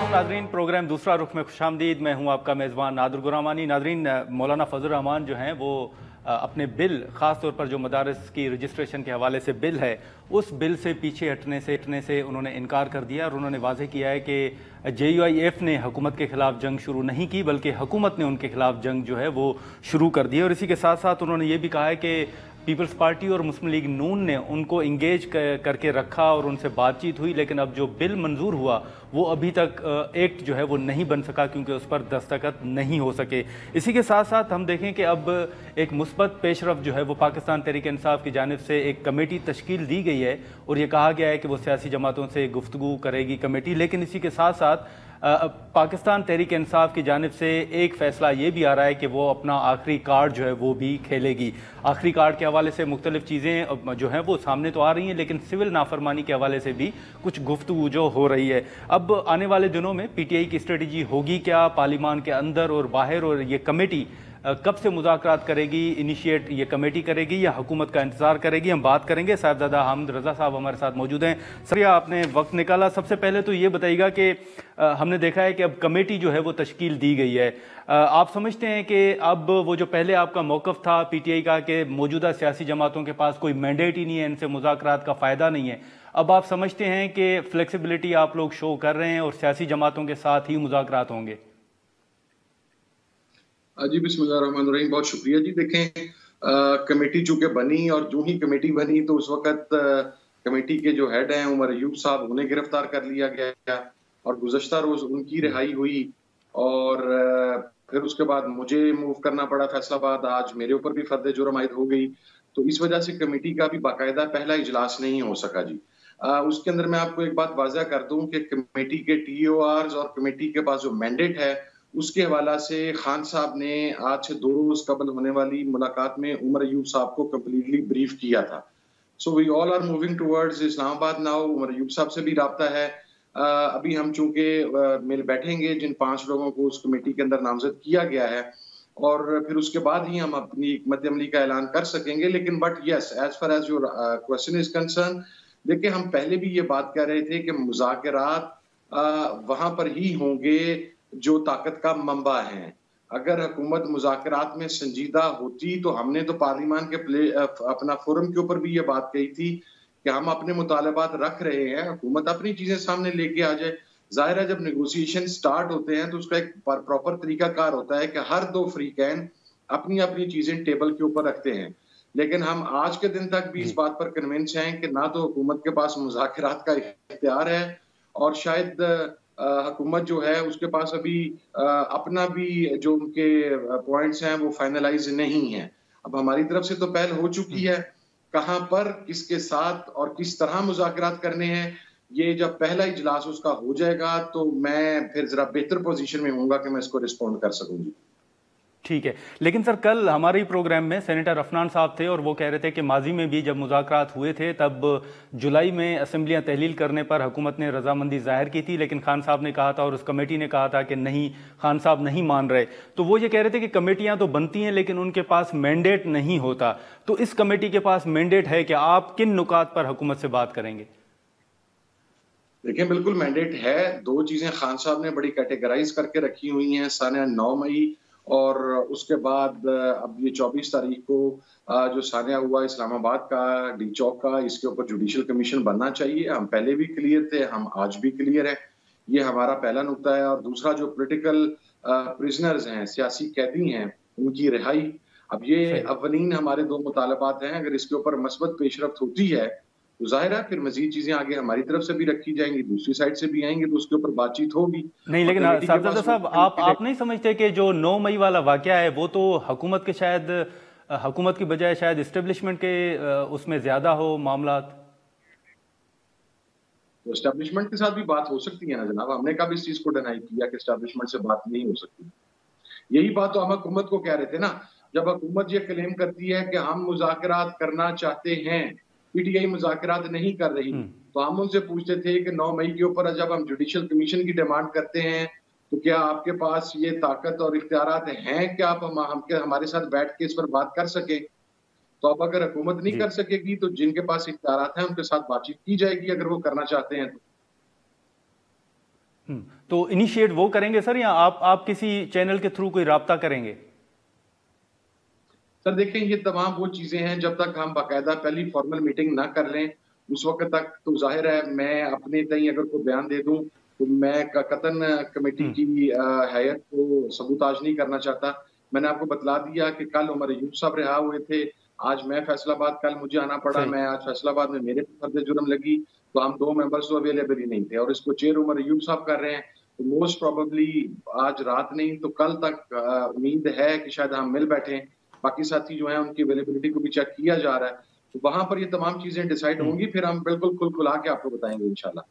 Nadreen, programme दूसरा रुख में खुशामदीद। मैं हूं आपका मेज़बान नादिर गुरामानी। नादरीन, मौलाना फजल रहमान जो हैं वो अपने बिल, ख़ास तौर पर जो मदारस की रजिस्ट्रेशन के हवाले से बिल है, उस बिल से पीछे हटने से उन्होंने इनकार कर दिया और उन्होंने वाज़ेह किया है कि JUIF ने हुकूमत के ख़िलाफ़ जंग शुरू नहीं की, बल्कि हुकूमत ने उनके ख़िलाफ़ जंग जो है वो शुरू कर दी। और इसी के साथ साथ उन्होंने ये भी कहा है कि पीपल्स पार्टी और मुस्लिम लीग नून ने उनको इंगेज करके रखा और उनसे बातचीत हुई, लेकिन अब जो बिल मंजूर हुआ वो अभी तक एक्ट जो है वो नहीं बन सका क्योंकि उस पर दस्तखत नहीं हो सके। इसी के साथ साथ हम देखें कि अब एक मुस्बत पेशरफ जो है वो पाकिस्तान तहरीक इंसाफ की जानिब से एक कमेटी तश्कील दी गई है और ये कहा गया है कि वो सियासी जमातों से गुफ्तगू करेगी कमेटी। लेकिन इसी के साथ साथ पाकिस्तान तहरीक इंसाफ की जानिब से एक फ़ैसला ये भी आ रहा है कि वो अपना आखिरी कार्ड जो है वो भी खेलेगी। आखिरी कार्ड के हवाले से मुख्तलिफ चीज़ें जो हैं वो सामने तो आ रही हैं, लेकिन सिविल नाफरमानी के हवाले से भी कुछ गुफ्तगू जो हो रही है। अब आने वाले दिनों में PTI की स्ट्रेटजी होगी क्या, पार्लिमान के अंदर और बाहर, और ये कमेटी कब से मुज़ाकरात करेगी, इनिशिएट ये कमेटी करेगी या हुकूमत का इंतज़ार करेगी, हम बात करेंगे। साहिबजादा हामिद रज़ा साहब हमारे साथ मौजूद हैं। सर, आपने वक्त निकाला। सबसे पहले तो ये बताइएगा कि हमने देखा है कि अब कमेटी जो है वो तश्कील दी गई है। आप समझते हैं कि अब वो जो पहले आपका मौक़िफ़ था PTI का कि मौजूदा सियासी जमातों के पास कोई मैंडेट ही नहीं है, इनसे मुज़ाकरात का फ़ायदा नहीं है, अब आप समझते हैं कि फ्लेक्सिबिलिटी आप लोग शो कर रहे हैं और सियासी जमातों के साथ ही मुज़ाकरात होंगे? जी, बिस्मिल्लाहिर्रहमानिर्रहीम। बहुत शुक्रिया जी। देखें, कमेटी चूंकि बनी और जो ही कमेटी बनी तो उस वक्त कमेटी के जो हेड हैं उमर अयूब साहब, उन्हें गिरफ्तार कर लिया गया और गुज़श्ता रोज उनकी रिहाई हुई और फिर उसके बाद मुझे मूव करना पड़ा फैसलाबाद। आज मेरे ऊपर भी फर्द जुर्म आयद हो गई, तो इस वजह से कमेटी का भी बाकायदा पहला इजलास नहीं हो सका जी। उसके अंदर मैं आपको एक बात वाज़ह कर दूं कि कमेटी के TORs और कमेटी के पास जो मैंडेट है उसके हवाला से खान साहब ने आज से 2 रोज कबल होने वाली मुलाकात में उमर अयूब साहब को कंप्लीटली ब्रीफ किया था। So we all are moving towards Islamabad now. Umar Ayub साहब से भी राब्ता है। अभी हम चूंकि मिल बैठेंगे जिन 5 लोगों को उस कमेटी के अंदर नामजद किया गया है और फिर उसके बाद ही हम अपनी हिकमत अमली का ऐलान कर सकेंगे। लेकिन but yes, as far as your question is concern, देखिए हम पहले भी ये बात कर रहे थे कि मुज़ाकरात वहां पर ही होंगे जो ताकत का मंबा है। अगर हुकूमत मुज़ाकरात में संजीदा होती तो हमने तो पार्लिमान के अपना फोरम के ऊपर भी ये बात कही थी कि हम अपने मुतालबात रख रहे हैं, हुकूमत अपनी चीजें सामने लेके आ जाए। जाहिर है जब नेगोशिएशन स्टार्ट होते हैं तो उसका एक प्रॉपर तरीकाकार होता है कि हर 2 फ्रीकैन अपनी अपनी चीजें टेबल के ऊपर रखते हैं। लेकिन हम आज के दिन तक भी इस बात पर कन्विंस हैं कि ना तो हुकूमत के पास मुज़ाकरात का इख्तियार है और शायद हुकूमत जो है उसके पास अभी अपना भी जो उनके पॉइंट्स हैं वो फाइनलाइज नहीं है। अब हमारी तरफ से तो पहल हो चुकी है, कहां पर किसके साथ और किस तरह मुज़ाकरात करने हैं, ये जब पहला इजलास उसका हो जाएगा तो मैं फिर जरा बेहतर पोजीशन में होऊंगा कि मैं इसको रिस्पॉन्ड कर सकूंगी। ठीक है, लेकिन सर कल हमारे प्रोग्राम में सेनेटर अफनान साहब थे और वो कह रहे थे कि माजी में भी जब मुज़ाकरात हुए थे तब जुलाई में असेंबलियां तहलील करने पर हुकूमत ने रजामंदी जाहिर की थी, लेकिन खान साहब ने कहा था और उस कमेटी ने कहा था कि नहीं, खान साहब नहीं मान रहे। तो वो ये कह रहे थे कि कमेटियां तो बनती हैं लेकिन उनके पास मैंडेट नहीं होता। तो इस कमेटी के पास मैंडेट है कि आप किन नुकात पर हुकूमत से बात करेंगे? देखिए, बिल्कुल मैंडेट है। 2 चीजें खान साहब ने बड़ी कैटेगराइज करके रखी हुई हैं, सानिया 9 मई और उसके बाद अब ये 24 तारीख को जो सानिया हुआ इस्लामाबाद का, डी चौक का, इसके ऊपर जुडिशल कमीशन बनना चाहिए। हम पहले भी क्लियर थे, हम आज भी क्लियर है। ये हमारा पहला नुकता है। और दूसरा, जो पोलिटिकल प्रिजनर्स हैं, सियासी कैदी हैं, उनकी रिहाई। अब ये अव्वलीन हमारे 2 मुतालबात हैं। अगर इसके ऊपर मस्बत पेशरफ्त होती है तो जाहिर है फिर मजीद चीजें आगे हमारी तरफ से भी रखी जाएंगी, दूसरी साइड से भी आएंगी, तो उसके ऊपर बातचीत होगी। नहीं, लेकिन साहबजादा साहब, आप नहीं समझते कि जो 9 मई वाला वाकया है वो तो हुकूमत के शायद हुकूमत की बजाय शायद एस्टेब्लिशमेंट के उसमें ज्यादा हो मामला? तो एस्टेब्लिशमेंट के साथ भी बात हो सकती है ना जनाब। हमने कब इस चीज को डिनाई किया कि एस्टेब्लिशमेंट से बात नहीं हो सकती? यही बात तो हम हुकूमत को कह रहे थे ना। जब हुकूमत ये क्लेम करती है कि हम मुज़ाकरात करना चाहते हैं, PTI मुज़ाकरात नहीं कर रही, तो हम उनसे पूछते थे कि 9 मई के ऊपर जब हम जुडिशल कमीशन की डिमांड करते हैं तो क्या आपके पास ये ताकत और इख्तियारात हैं कि आप हमारे साथ बैठ के इस पर बात कर सके? तो अब अगर हुकूमत नहीं कर सकेगी तो जिनके पास इख्तियारात हैं उनके साथ बातचीत की जाएगी अगर वो करना चाहते हैं तो। तो इनिशिएट वो करेंगे सर, या आप किसी चैनल के थ्रू कोई राब्ता करेंगे? सर देखें, ये तमाम वो चीजें हैं, जब तक हम बाकायदा पहली फॉर्मल मीटिंग ना कर लें उस वक्त तक तो जाहिर है मैं अपने तई अगर कोई बयान दे दूं तो मैं कतन कमेटी की हैयत को सबूताज नहीं करना चाहता। मैंने आपको बतला दिया कि कल उमर अयूब साहब रिहा हुए थे, आज मैं फैसलाबाद, कल मुझे आना पड़ा, मैं आज फैसलाबाद में मेरे फर्द जुर्म लगी, तो हम 2 मेंबर्स तो अवेलेबल ही नहीं थे और इसको चेयर उमर अयूब साहब कर रहे हैं। तो मोस्ट प्रोबेबली आज रात नहीं तो कल तक उम्मीद है कि शायद हम मिल बैठे। बाकी साथी जो हैं उनकी अवेलेबिलिटी को भी चेक किया जा रहा है, तो वहां पर ये तमाम चीजें डिसाइड होंगी, फिर हम बिल्कुल खुला के आपको बताएंगे इंशाल्लाह।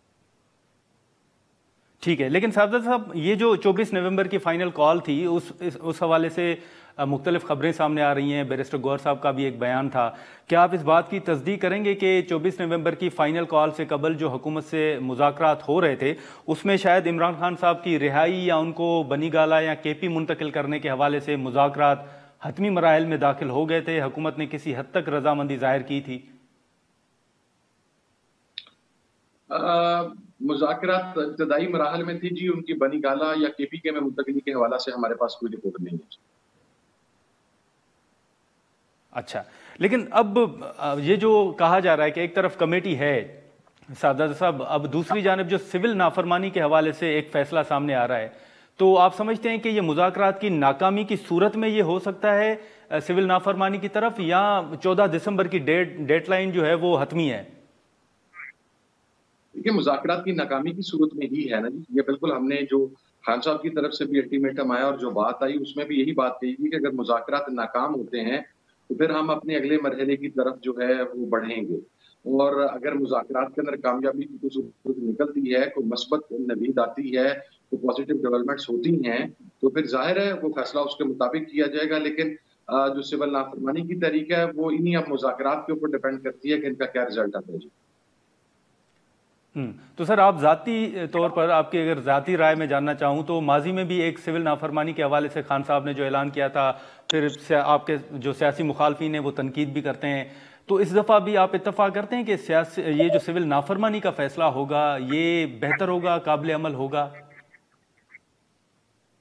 ठीक है, लेकिन साहब ये जो 24 नवंबर की फाइनल कॉल थी उस हवाले से मुख्तलिफ खबरें सामने आ रही हैं, बैरिस्टर गौहर साहब का भी एक बयान था। क्या आप इस बात की तस्दीक करेंगे कि 24 नवंबर की फाइनल कॉल से कबल जो हुकूमत से मुज़ाकरात हो रहे थे उसमें शायद इमरान खान साहब की रिहाई या उनको बनी गाला या केपी मुंतकिल करने के हवाले से मुज़ाकरात हतमी मराहिल में दाखिल हो गए थे, हुकूमत ने किसी हद तक रजामंदी जाहिर की थी? मुज़ाकरात इब्तदाई मराहल में थी जी, उनकी बनी गाला या केपीके में मुंतकिली के हवाला से हमारे पास कोई रिपोर्ट नहीं है। अच्छा, लेकिन अब ये जो कहा जा रहा है कि एक तरफ कमेटी है सादात साहब, अब दूसरी जानब जो सिविल नाफरमानी के हवाले से एक फैसला सामने आ रहा है, तो आप समझते हैं कि ये मुज़ाकरात की नाकामी की सूरत में ये हो सकता है सिविल नाफरमानी की तरफ, या 14 दिसंबर की डेडलाइन जो है वो हतमी है? देखिए, मुज़ाकरात की नाकामी की सूरत में ही है ना जी, ये बिल्कुल हमने जो खान साहब की तरफ से भी अल्टीमेटम आया और जो बात आई उसमें भी यही बात कही गई कि अगर मुज़ाकरात नाकाम होते हैं तो फिर हम अपने अगले मरहले की तरफ जो है वो बढ़ेंगे। और अगर मुज़ाकरात के अंदर कामयाबी की कुछ सूरत निकलती है, कोई मस्बत नवीद आती है, तो पॉजिटिव डेवलपमेंट्स होती हैं, तो फिर ज़ाहिर है वो फैसला उसके मुताबिक किया जाएगा। लेकिन जो सिविल नाफरमानी की तरीका है वो इन्हीं अब मुज़ाकरात के ऊपर डिपेंड करती है कि इनका क्या रिजल्ट आता है जी। तो सर, आप जाती तौर पर आपकी अगर जाती राय में जानना चाहूँ तो माजी में भी एक सिविल नाफरमानी के हवाले से खान साहब ने जो ऐलान किया था, फिर आपके जो सियासी मुखालफिन हैं वो तनकीद भी करते हैं, तो इस दफ़ा भी आप इत्तफाक करते हैं कि ये जो सिविल नाफरमानी का फैसला होगा ये बेहतर होगा, काबिल अमल होगा?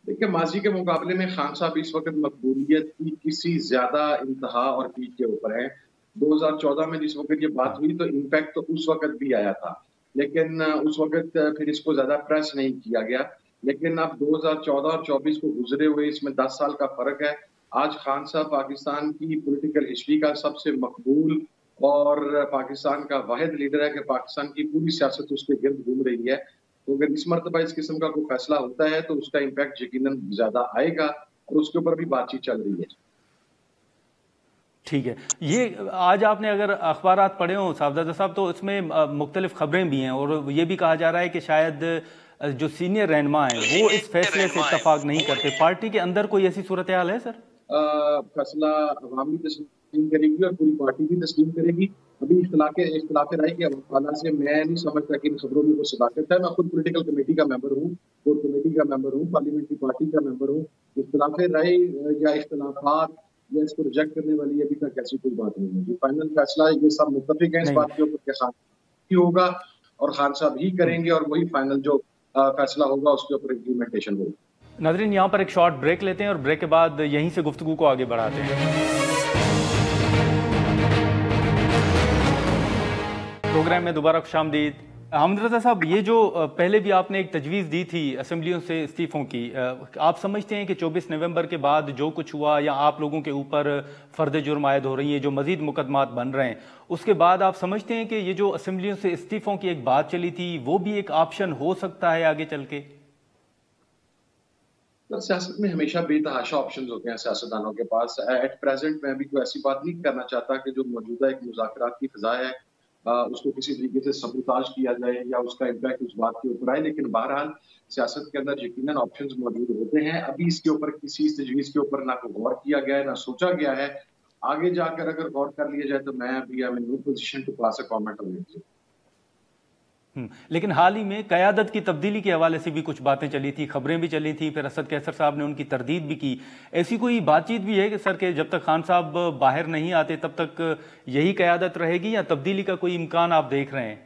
देखिए, माजी के मुकाबले में खान साहब इस वक्त मकबूलियत की किसी ज्यादा इंतहा और पीक के ऊपर है। 2014 में जिस वक्त ये बात हुई तो इम्पैक्ट तो उस वक्त भी आया था, लेकिन उस वक्त फिर इसको ज्यादा प्रेस नहीं किया गया। लेकिन अब 2014 और 24 को गुजरे हुए इसमें 10 साल का फर्क है। आज खान साहब पाकिस्तान की पॉलिटिकल हिस्ट्री का सबसे मकबूल और पाकिस्तान का वाहिद लीडर है कि पाकिस्तान की पूरी सियासत उसके गिर्द घूम रही है। तो अगर इस मरतबा इस किस्म का कोई फैसला होता है तो उसका इम्पैक्ट यकीनन ज्यादा आएगा और उसके ऊपर भी बातचीत चल रही है। ठीक है, ये आज आपने अगर अखबारात पढ़े हों साहबजादा साहब तो इसमें मुख्तलिफ खबरें भी हैं और ये भी कहा जा रहा है कि शायद जो सीनियर रहनुमा हैं वो इस फैसले से इत्तफाक नहीं करते। पार्टी के अंदर कोई ऐसी सूरत हाल है सर? फैसला अवाम भी तस्लीम करेगी और पूरी पार्टी भी तस्लीम करेगी। अभी इख्तिलाफ राय के हवाला से मैं नहीं समझता कि इन खबरों में कोई सदाकत है। मैं खुद पॉलिटिकल कमेटी का मेंबर हूँ, कोर कमेटी का मेंबर हूँ, पार्लियामेंट्री पार्टी का मेंबर हूँ। इख्तिलाफ राय या इख्तिलाफात या इसको रिजेक्ट करने वाली अभी तक ऐसी कोई बात नहीं है। फाइनल फैसला ये सब मुत्तफिक हैं इस बात के ऊपर कि खान ही होगा और खान साहब ही करेंगे और वही फाइनल जो फैसला होगा उसके ऊपर इम्प्लीमेंटेशन होगी। नाज़रीन, यहाँ पर एक शॉर्ट ब्रेक लेते हैं और ब्रेक के बाद यहीं से गुफ्तगू को आगे बढ़ाते हैं। प्रोग्राम में दोबारा खुशामदीद। हामिद रज़ा साहब, ये जो पहले भी आपने एक तजवीज़ दी थी असेंबलियों से इस्तीफ़ों की, आप समझते हैं कि 24 नवंबर के बाद जो कुछ हुआ या आप लोगों के ऊपर फ़र्द जुर्म आयद हो रही है, जो मज़ीद मुकदमात बन रहे हैं, उसके बाद आप समझते हैं कि ये जो असेंबलियों से इस्तीफ़ों की एक बात चली थी वो भी एक ऑप्शन हो सकता है आगे चल के? सियासत में हमेशा बेतहाशा ऑप्शंस होते हैं सियासतदानों के पास। एट प्रेजेंट मैं भी कोई ऐसी बात नहीं करना चाहता कि जो मौजूदा एक मुज़ाकरात की फ़ज़ा है उसको किसी तरीके से सबूताज किया जाए या उसका इम्पैक्ट उस बात के ऊपर आए। लेकिन बहरहाल सियासत के अंदर यकीनन ऑप्शंस मौजूद होते हैं। अभी इसके ऊपर किसी तजवीज़ के ऊपर ना कोई गौर किया गया है, ना सोचा गया है। आगे जाकर अगर गौर कर लिया जाए तो मैं अभी I am in no position to pass a comment on it. लेकिन हाल ही में क़यादत की तब्दीली के हवाले से भी कुछ बातें चली थी, खबरें भी चली थी, फिर असद कैसर साहब ने उनकी तरदीद भी की। ऐसी कोई बातचीत भी है कि सर के जब तक खान साहब बाहर नहीं आते तब तक यही क़यादत रहेगी, या तब्दीली का कोई इम्कान आप देख रहे हैं?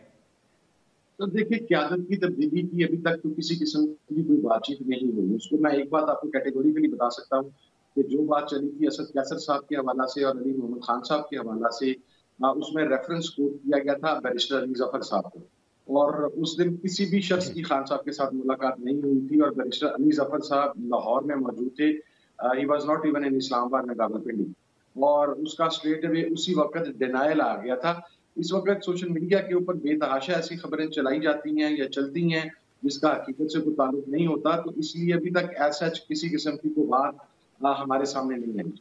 तो देखिए, क़यादत की तब्दीली की अभी तक तो किसी किस्म की कोई बातचीत नहीं हुई। उसको मैं एक बात आपको कैटेगोरिकली बता सकता हूँ कि जो बात चली थी असद कैसर साहब के हवाला से और अली मोहम्मद खान साहब के हवाला से, उसमें रेफरेंस कोट किया गया था बैरिस्टर अली जफर साहब को। और उस दिन किसी भी शख्स की खान साहब के साथ मुलाकात नहीं हुई थी और बैरिस्टर अली जफर साहब लाहौर में मौजूद थे। He was not even in Islamabad में रावलपिंडी, और उसका स्ट्रेट अवे उसी वक्त डिनायल आ गया था। इस वक्त सोशल मीडिया के ऊपर बेतहाशा ऐसी खबरें चलाई जाती हैं या चलती हैं जिसका हकीकत से कोई ताल्लुक नहीं होता, तो इसलिए अभी तक ऐसा किसी किस्म की कोई बात हमारे सामने नहीं आई।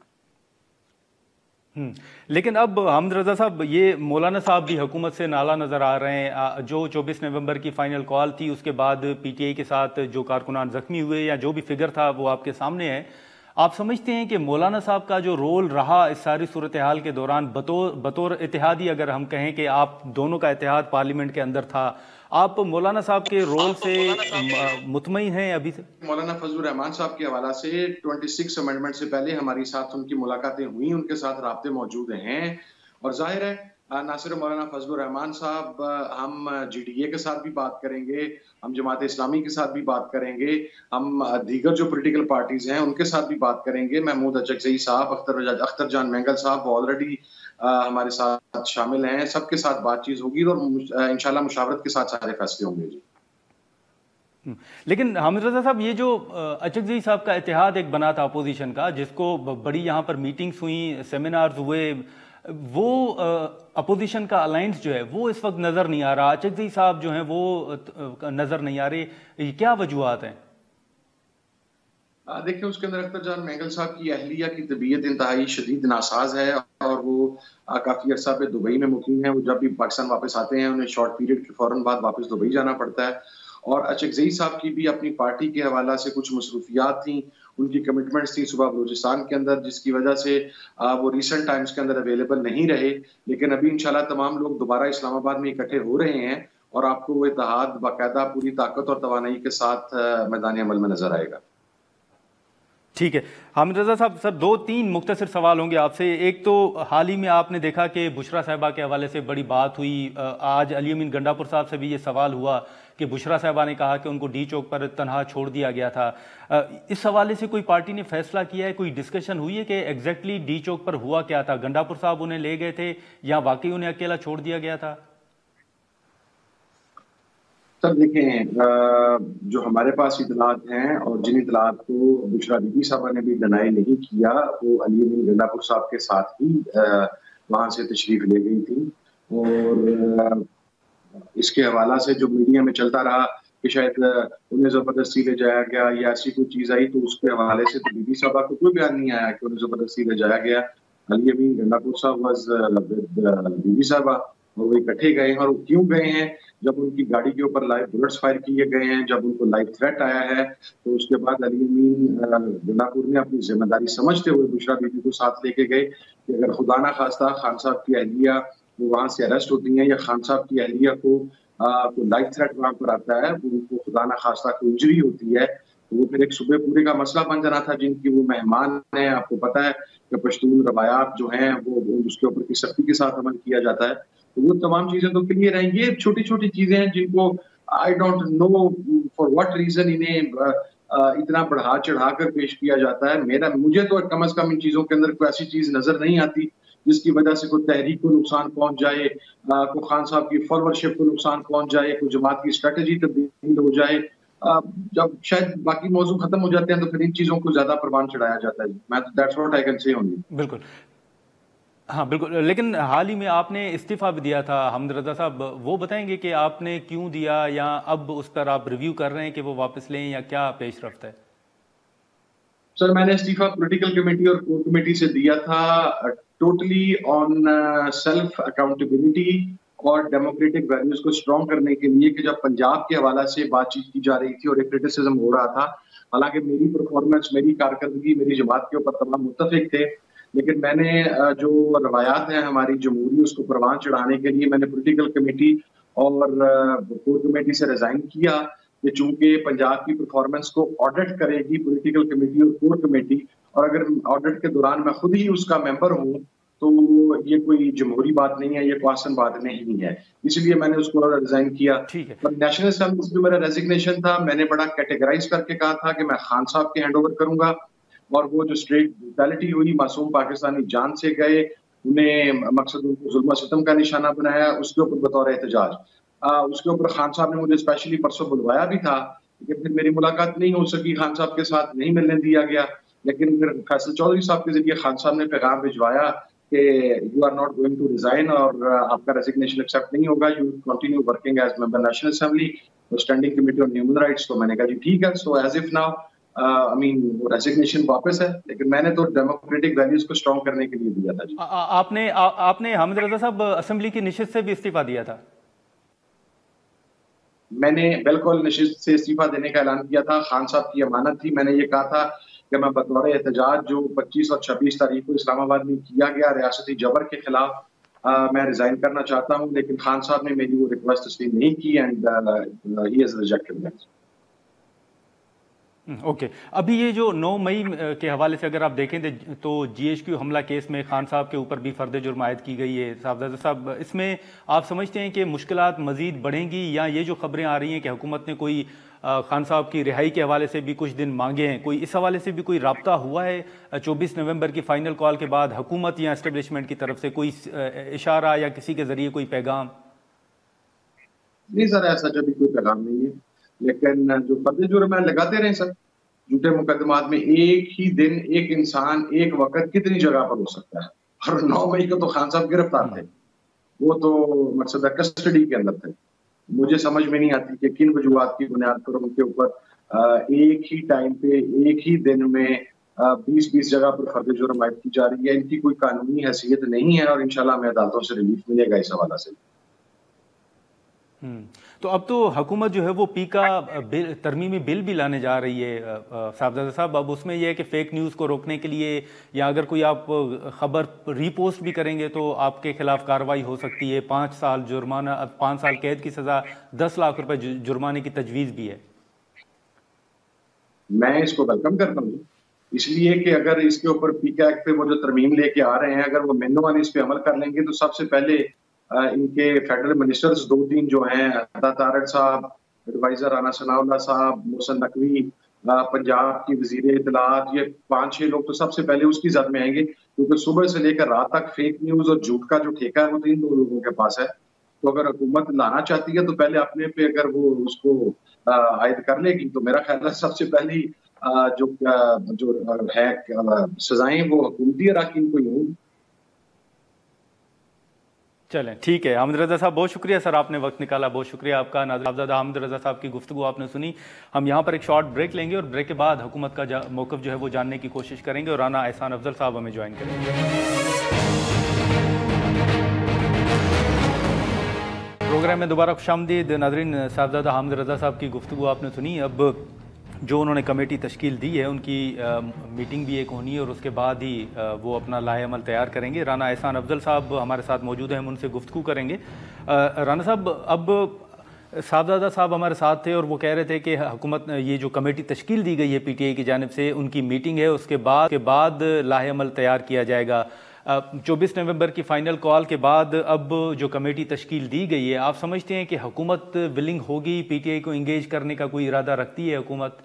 लेकिन अब हमद रजा साहब, ये मौलाना साहब भी हुकूमत से नाला नज़र आ रहे हैं। जो 24 नवंबर की फाइनल कॉल थी, उसके बाद पीटीआई के साथ जो कारकुनान जख्मी हुए या जो भी फिगर था वो आपके सामने है। आप समझते हैं कि मौलाना साहब का जो रोल रहा इस सारी सूरत हाल के दौरान, बतौर इत्तेहादी, अगर हम कहें कि आप दोनों का इत्तेहाद पार्लियामेंट के अंदर था, आप मौलाना साहब के रोल से मुतमईन हैं अभी से? मौलाना फजलुर रहमान साहब के हवाला से 26 अमेंडमेंट से पहले हमारी साथ उनकी मुलाकातें हुई, उनके साथ राब्ते मौजूद हैं। और जाहिर है ना सिर्फ मौलाना फजलुर रहमान साहब, हम जीडीए के साथ भी बात करेंगे, हम जमात इस्लामी के साथ भी बात करेंगे, हम दीगर जो पॉलिटिकल पार्टीज हैं उनके साथ भी बात करेंगे। महमूद अचकजई साहब, अख्तर जान मैंगल साहब ऑलरेडी हमारे साथ शामिल हैं। सबके साथ बातचीत होगी और इंशाल्लाह मुशावरत के साथ सारे फैसले होंगे जी। लेकिन हामिद रजा साहब, ये जो अचकजई साहब का इत्तेहाद एक बना था अपोजिशन का, जिसको बड़ी यहाँ पर मीटिंग्स हुई, सेमिनार्स हुए, वो अपोजिशन का अलायंस जो है वो इस वक्त नजर नहीं आ रहा। अचकजई साहब जो हैं वो नजर नहीं आ रहे, क्या वजूहात हैं? देखिए, उसके अंदर अख्तर जान मैंगल साहब की अहलिया की तबीयत इंतहाई शदीद नासाज है और वो काफी अर्सा पे दुबई में मुकीम है। वो जब भी पाकिस्तान वापस आते हैं उन्हें शॉर्ट पीरियड के फौरन बाद वापस दुबई जाना पड़ता है। और अचकजई साहब की भी अपनी पार्टी के हवाला से कुछ मसरूफियात थी, उनकी कमिटमेंट्स थी सुबह बलूचिस्तान के अंदर, जिसकी वजह से वो रिसेंट टाइम्स के अंदर अवेलेबल नहीं रहे। लेकिन अभी इंशाल्लाह तमाम लोग दोबारा इस्लामाबाद में इकट्ठे हो रहे हैं और आपको वो इत्तेहाद बाकायदा पूरी ताकत और तवानाई के साथ मैदान अमल में नजर आएगा। ठीक है हामिद रजा साहब, सर 2-3 मुख्तसर सवाल होंगे आपसे। एक तो हाल ही में आपने देखा कि बुशरा साहिबा के हवाले से बड़ी बात हुई। आज अली अमीन गंडापुर साहब से भी ये सवाल हुआ कि बुशरा साहिबा ने कहा कि उनको डी चौक पर तनहा छोड़ दिया गया था। इस हवाले से कोई पार्टी ने फैसला किया है, कोई डिस्कशन हुई है कि एग्जैक्टली डी चौक पर हुआ क्या था? गंडापुर साहब उन्हें ले गए थे या वाकई उन्हें अकेला छोड़ दिया गया था? सर देखें, जो हमारे पास इतलात हैं और जिन इतलात को बुशरा बीबी साहबा ने भी डिनाई नहीं किया, वो अली अमीन गंडापुर साहब के साथ ही वहां से तशरीफ ले गई थी। और इसके हवाला से जो मीडिया में चलता रहा कि शायद उन्हें जबरदस्ती ले जाया गया या ऐसी कोई चीज आई, तो उसके हवाले से तो बीबी साहबा को कोई बयान नहीं आया कि उन्हें जबरदस्ती ले जाया गया। अली अमीन गंडापुर साहब वाज बीबी साहबा और वो इकट्ठे गए हैं। और वो क्यों गए हैं? जब उनकी गाड़ी के ऊपर लाइव बुलेट्स फायर किए गए हैं, जब उनको लाइव थ्रेट आया है, तो उसके बाद अली अमीन गंडापुर ने अपनी जिम्मेदारी समझते हुए बुशरा बीबी को साथ लेके गए कि अगर खुदा ना खास्ता खान साहब की अहलिया वो वहां से अरेस्ट होती हैं या खान साहब की अहलिया को लाइव थ्रेट वहां पर आता है, उनको खुदा ना खास्ता कोई इंजरी होती है, तो वो फिर एक सुबह पूरे का मसला बन जाना था। जिनकी वो मेहमान है, आपको पता है कि पश्तून रवायात जो हैं वो उसके ऊपर की सख्ती के साथ अमल किया जाता है। तो वो तमाम चीजें तो क्लियर हैं। ये छोटी छोटी चीजें हैं जिनको I don't know for what reason इन्हें इतना बढ़ा चढ़ा कर पेश किया जाता है। मुझे तो कम से कम इन चीजों के अंदर कोई ऐसी चीज नजर नहीं आती जिसकी वजह से कोई तहरीक को नुकसान पहुंच जाए, कोई खान साहब की फॉलोअरशिप को नुकसान पहुंच जाए, कोई जमात की स्ट्रेटेजी तब्दील हो जाए। जब शायद बाकी मौजू खत्म हो जाते हैं तो फिर इन चीजों को ज्यादा परवान चढ़ाया जाता है। मैं that's what I can say only. बिल्कुल, हाँ बिल्कुल। लेकिन हाल ही में आपने इस्तीफा भी दिया था हमद रजा साहब, वो बताएंगे कि आपने क्यों दिया या अब उस पर आप रिव्यू कर रहे हैं कि वो वापस लें या क्या पेश रफ्त है? सर मैंने इस्तीफा पॉलिटिकल कमेटी और कोर कमेटी से दिया था, टोटली ऑन सेल्फ अकाउंटेबिलिटी और डेमोक्रेटिक वैल्यूज को स्ट्रॉन्ग करने के लिए कि जब पंजाब के हवाला से बातचीत की जा रही थी और एक क्रिटिसिज्म हो रहा था, हालांकि मेरी परफॉर्मेंस, मेरी कारकर्दगी मेरी जमात के ऊपर तमाम मुत्तफिक थे, लेकिन मैंने जो रवायात हैं हमारी जमहूरी उसको परवान चढ़ाने के लिए मैंने पॉलिटिकल कमेटी और कोर कमेटी से रिजाइन किया कि चूंकि पंजाब की परफॉर्मेंस को ऑडिट करेगी पॉलिटिकल कमेटी और कोर कमेटी, और अगर ऑडिट के दौरान मैं खुद ही उसका मेंबर हूँ तो ये कोई जमहूरी बात नहीं है, ये कोई आसान बात नहीं है, इसलिए मैंने उसको रिजाइन किया। ठीक है। पर नेशनल असेंबली से जो मेरा रेजिग्नेशन था, मैंने बड़ा कैटेगराइज करके कहा था कि मैं खान साहब के हैंड ओवर करूंगा, और वो जो स्ट्रेट ब्रूटैलिटी हुई, मासूम पाकिस्तानी जान से गए, उन्हें मकसद उनको जुल्म सितम का निशाना बनाया, उसके ऊपर बतौर एहतजाज उसके ऊपर खान साहब ने मुझे स्पेशली परसों बुलवाया भी था, लेकिन फिर मेरी मुलाकात नहीं हो सकी, खान साहब के साथ नहीं मिलने दिया गया। लेकिन फिर फैसल चौधरी साहब के जरिए खान साहब ने पैगाम भिजवाया कि you are not going to resign, और आपका रेजिग्नेशन एक्सेप्ट नहीं होगा, you continue working as member national assembly standing committee on human rights. तो मैंने कहा जी ठीक है। So as if now I mean वो रेजिग्नेशन वापस है, लेकिन मैंने तो डेमोक्रेटिक वैल्यूज को स्ट्रॉन्ग करने के लिए दिया था जी। आपने हामिद रजा साहब असेंबली की निशिस्त से भी इस्तीफा दिया था? मैंने बिल्कुल निशिस्त से इस्तीफा देने का ऐलान किया था, खान साहब की अमानत थी। मैंने ये कहा था कि मैं बतौर एहतजाज जो 25 और 26 तारीख को इस्लामाबाद में किया गया रियासती जबर के खिलाफ मैं रिजाइन करना चाहता हूं, लेकिन खान साहब ने मेरी वो रिक्वेस्ट तस्लीम नहीं की and he has rejected that. Okay. अभी ये जो 9 मई के हवाले से अगर आप देखें तो GHQ हमला केस में खान साहब के ऊपर भी फर्द जुर्म आयद की गई है। साहबजादा साहब, इसमें आप समझते हैं कि मुश्किलात मजीद बढ़ेंगी, या ये जो खबरें आ रही हैं कि हुकूमत ने कोई खान साहब की रिहाई के हवाले से भी कुछ दिन मांगे हैं, कोई इस हवाले से भी कोई राब्ता हुआ है 24 नवंबर की फाइनल कॉल के बाद हुकूमत या एस्टेब्लिशमेंट की तरफ से कोई इशारा या किसी के जरिए कोई पैगाम? नहीं सर, ऐसा कभी कोई पैगाम नहीं है, लेकिन जो फर्द जुर्म है लगाते रहे सर। झूठे मुकदमात में एक ही दिन एक इंसान एक वक्त कितनी जगह पर हो सकता है, और 9 मई को तो खान साहब गिरफ्तार थे, वो तो मकसद कस्टडी के अंदर थे। मुझे समझ में नहीं आती कि किन वजूहात की बुनियाद पर उनके ऊपर एक ही टाइम पे एक ही दिन में 20-20 जगह पर फर्द जुर्म आयद की जा रही है। इनकी कोई कानूनी हैसियत नहीं है, और इंशाल्लाह हमें अदालतों से रिलीफ मिलेगा इस हवाले से। तो अब तो हुकूमत जो है वो पी का तरमीमी बिल भी लाने जा रही है साहबजादा साहब। अब उसमें यह है कि फेक न्यूज़ को रोकने के लिए, या अगर कोई आप खबर रीपोस्ट भी करेंगे तो आपके खिलाफ कार्रवाई हो सकती है, 5 साल जुर्माना, 5 साल कैद की सज़ा, 10 लाख रुपए जुर्माने की तजवीज़ भी है। मैं इसको वेलकम करता हूँ, इसलिए कि अगर इसके ऊपर पी का एक्ट पे वो जो तरमीम लेके आ रहे हैं, अगर वो मेनोवान इस पे अमल कर लेंगे तो सबसे पहले इनके फेडरल मिनिस्टर्स 2-3 जो हैं, अता तारड़ साहब, एडवाइजर राना सनाउल्लाह साहब, मोहसिन नकवी, पंजाब की वजीर इत्तलात, ये 5-6 लोग तो सबसे पहले उसकी जद में आएंगे, क्योंकि सुबह से लेकर रात तक फेक न्यूज और झूठ का जो ठेका है वो 3 लोगों के पास है। तो अगर हुकूमत लाना चाहती है तो पहले अपने पे अगर वो उसको आयद कर लेगी, तो मेरा ख्याल है सबसे पहली जो है सजाएं वो हुकूमती अराकीन को ही होंगी। चलें, ठीक है। हामिद रजा साहब, बहुत शुक्रिया सर, आपने वक्त निकाला, बहुत शुक्रिया आपका। साहबजादा हामिद रजा साहब की गुफ्तगू आपने सुनी। हम यहाँ पर एक शॉर्ट ब्रेक लेंगे और ब्रेक के बाद हुकूमत का मौक़िफ़ जो है वो जानने की कोशिश करेंगे, और राना एहसान अफजल साहब हमें ज्वाइन करेंगे। प्रोग्राम में दोबारा खुशामदीद। नाज़रीन, साहबजादा हामिद रजा साहब की गुफ्तगू आपने सुनी। अब जो उन्होंने कमेटी तश्कील दी है उनकी मीटिंग भी एक होनी है, और उसके बाद ही वो अपना लाहे अमल तैयार करेंगे। राना एहसान अफजल साहब हमारे साथ मौजूद हैं, हम उनसे गुफ्तगू करेंगे। राना साहब, अब साहबजादा साहब हमारे साथ थे और वो कह रहे थे कि हुकूमत ये जो कमेटी तश्कील दी गई है PTI की जानिब से, उनकी मीटिंग है, उसके बाद लाहे अमल तैयार किया जाएगा। 24 नवंबर की फ़ाइनल कॉल के बाद अब जो कमेटी तश्कील दी गई है, आप समझते हैं कि हुकूमत विलिंग होगी PTI को इंगेज करने का, कोई इरादा रखती है हुकूमत?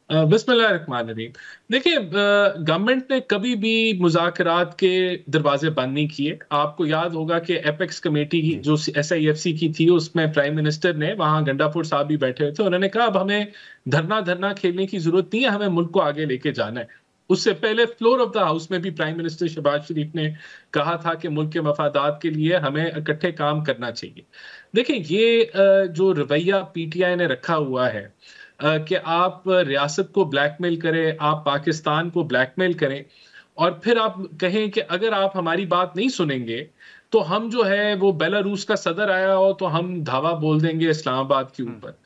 बिस्मिल्लाहिर्रहमानिर्रहीम। देखिए, गवर्नमेंट ने कभी भी मुज़ाकरात के दरवाजे बंद नहीं किए। आपको याद होगा कि एपेक्स कमेटी जो SIFC की थी, उसमें प्राइम मिनिस्टर ने, वहां गंडापुर साहब भी बैठे हुए थे, उन्होंने कहा अब हमें धरना खेलने की जरूरत नहीं है, हमें मुल्क को आगे लेके जाना है। उससे पहले फ्लोर ऑफ द हाउस में भी प्राइम मिनिस्टर शहबाज शरीफ ने कहा था कि मुल्क के मफादात के लिए हमें इकट्ठे काम करना चाहिए। देखिए, ये जो रवैया PTI ने रखा हुआ है कि आप रियासत को ब्लैकमेल करें, आप पाकिस्तान को ब्लैकमेल करें, और फिर आप कहें कि अगर आप हमारी बात नहीं सुनेंगे तो हम जो है वो बेलारूस का सदर आया हो तो हम धावा बोल देंगे इस्लामाबाद के ऊपर।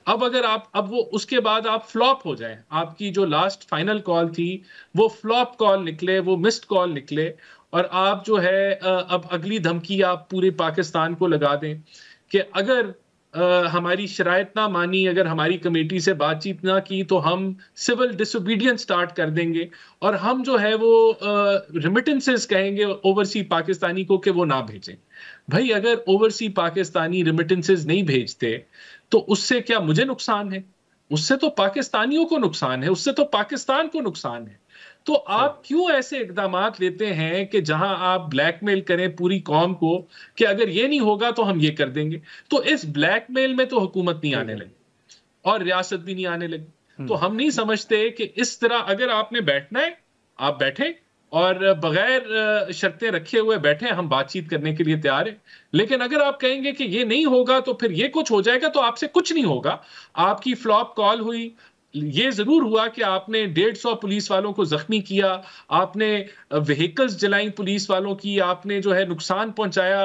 अब वो उसके बाद आप फ्लॉप हो जाएं, आपकी जो लास्ट फाइनल कॉल थी वो फ्लॉप कॉल निकले, वो मिस्ड कॉल निकले, और आप जो है अब अगली धमकी आप पूरे पाकिस्तान को लगा दें कि अगर हमारी शराइत ना मानी, अगर हमारी कमेटी से बातचीत ना की तो हम सिविल डिसोबीडियंस स्टार्ट कर देंगे और हम जो है वो रिमिटेंसेस कहेंगे ओवरसी पाकिस्तानी को कि वो ना भेजें। भाई अगर ओवरसी पाकिस्तानी रिमिटेंसेस नहीं भेजते तो उससे क्या मुझे नुकसान है? उससे तो पाकिस्तानियों को नुकसान है, उससे तो पाकिस्तान को नुकसान है। तो आप क्यों ऐसे इकदामात लेते हैं कि जहां आप ब्लैकमेल करें पूरी कौम को कि अगर ये नहीं होगा तो हम ये कर देंगे? तो इस ब्लैकमेल में तो हुकूमत नहीं आने लगी और रियासत भी नहीं आने लगी। तो हम नहीं समझते कि इस तरह अगर आपने बैठना है आप बैठे और बगैर शर्तें रखे हुए बैठे, हम बातचीत करने के लिए तैयार हैं। लेकिन अगर आप कहेंगे कि ये नहीं होगा तो फिर ये कुछ हो जाएगा, तो आपसे कुछ नहीं होगा। आपकी फ्लॉप कॉल हुई, ये जरूर हुआ कि आपने 150 पुलिस वालों को जख्मी किया, आपने व्हीकल्स जलाई पुलिस वालों की, आपने जो है नुकसान पहुंचाया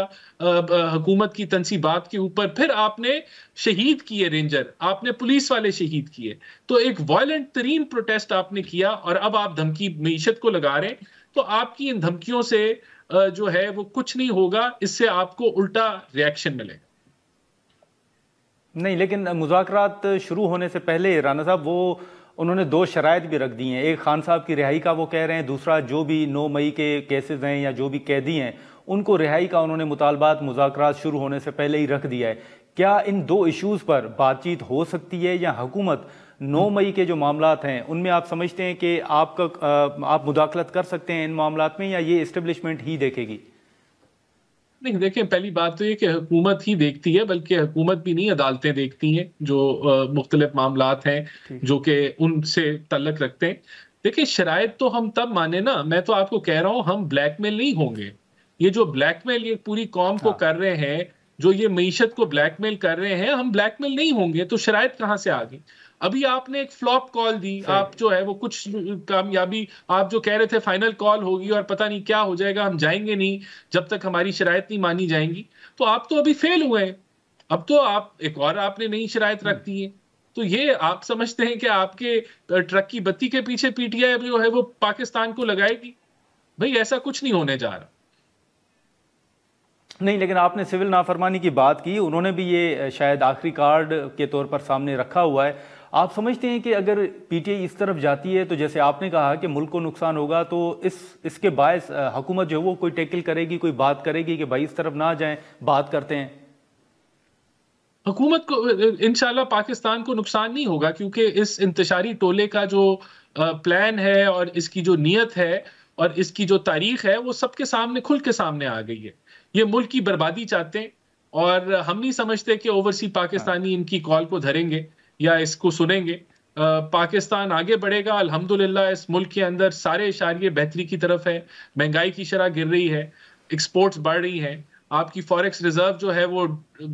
हुकूमत की तनसीबात के ऊपर, फिर आपने शहीद किए रेंजर, आपने पुलिस वाले शहीद किए। तो एक वायलेंट तरीन प्रोटेस्ट आपने किया और अब आप धमकी मईशत को लगा रहे हैं। तो आपकी इन धमकियों से जो है वो कुछ नहीं होगा, इससे आपको उल्टा रिएक्शन मिलेगा। नहीं, लेकिन मुज़ाकरात शुरू होने से पहले राना साहब उन्होंने 2 शराइत भी रख दी हैं। एक खान साहब की रिहाई का वो कह रहे हैं, दूसरा जो भी 9 मई के केसेस हैं या जो भी कैदी हैं उनको रिहाई का उन्होंने मुतालबात मुज़ाकरात शुरू होने से पहले ही रख दिया है। क्या इन 2 इश्यूज पर बातचीत हो सकती है या हुकूमत 9 मई के जो मामलात हैं उनमें आप समझते हैं कि आप मुदाखलत कर सकते हैं इन मामलात में, या ये इस्टेब्लिशमेंट ही देखेगी? नहीं, देखें, पहली बात तो ये कि हुकूमत ही देखती है, बल्कि हुकूमत भी नहीं अदालतें देखती हैं जो मुख्तलिफ मामलात हैं जो कि उनसे तल्लक रखते हैं। देखिए, शराइत तो हम तब माने ना, मैं तो आपको कह रहा हूं हम ब्लैकमेल नहीं होंगे। ये जो ब्लैकमेल ये पूरी कौम को कर रहे हैं, जो ये मईशत को ब्लैकमेल कर रहे हैं, हम ब्लैकमेल नहीं होंगे। तो शराइत कहां से आ गई? अभी आपने एक फ्लॉप कॉल दी, आप जो है वो कुछ कामयाबी, आप जो कह रहे थे फाइनल कॉल होगी और पता नहीं क्या हो जाएगा, हम जाएंगे नहीं जब तक हमारी शराइत नहीं मानी जाएंगी। तो आप तो अभी फेल हुए हैं। अब तो आप एक और आपने नई शराइत रख दी है। तो ये आप समझते हैं कि आपके ट्रक की बत्ती के पीछे पीटीआई जो है वो पाकिस्तान को लगाएगी? भाई ऐसा कुछ नहीं होने जा रहा। नहीं, लेकिन आपने सिविल नाफरमानी की बात की, उन्होंने भी ये शायद आखिरी कार्ड के तौर पर सामने रखा हुआ है। आप समझते हैं कि अगर पीटीआई इस तरफ जाती है तो जैसे आपने कहा कि मुल्क को नुकसान होगा, तो इसके बायस हुकूमत जो है वो कोई टैकल करेगी, कोई बात करेगी कि भाई इस तरफ ना जाएं, बात करते हैं? हुकूमत को इंशाल्लाह पाकिस्तान को नुकसान नहीं होगा, क्योंकि इस इंतशारी टोले का जो प्लान है और इसकी जो नीयत है और इसकी जो तारीख है वो सबके सामने खुल के सामने आ गई है। ये मुल्क की बर्बादी चाहते हैं और हम नहीं समझते कि ओवरसी पाकिस्तानी इनकी कॉल को धरेंगे या इसको सुनेंगे। पाकिस्तान आगे बढ़ेगा अल्हम्दुलिल्लाह। इस मुल्क के अंदर सारे इशारे बेहतरी की तरफ है, महंगाई की शरह गिर रही है, एक्सपोर्ट्स बढ़ रही हैं, आपकी फॉरेक्स रिजर्व जो है वो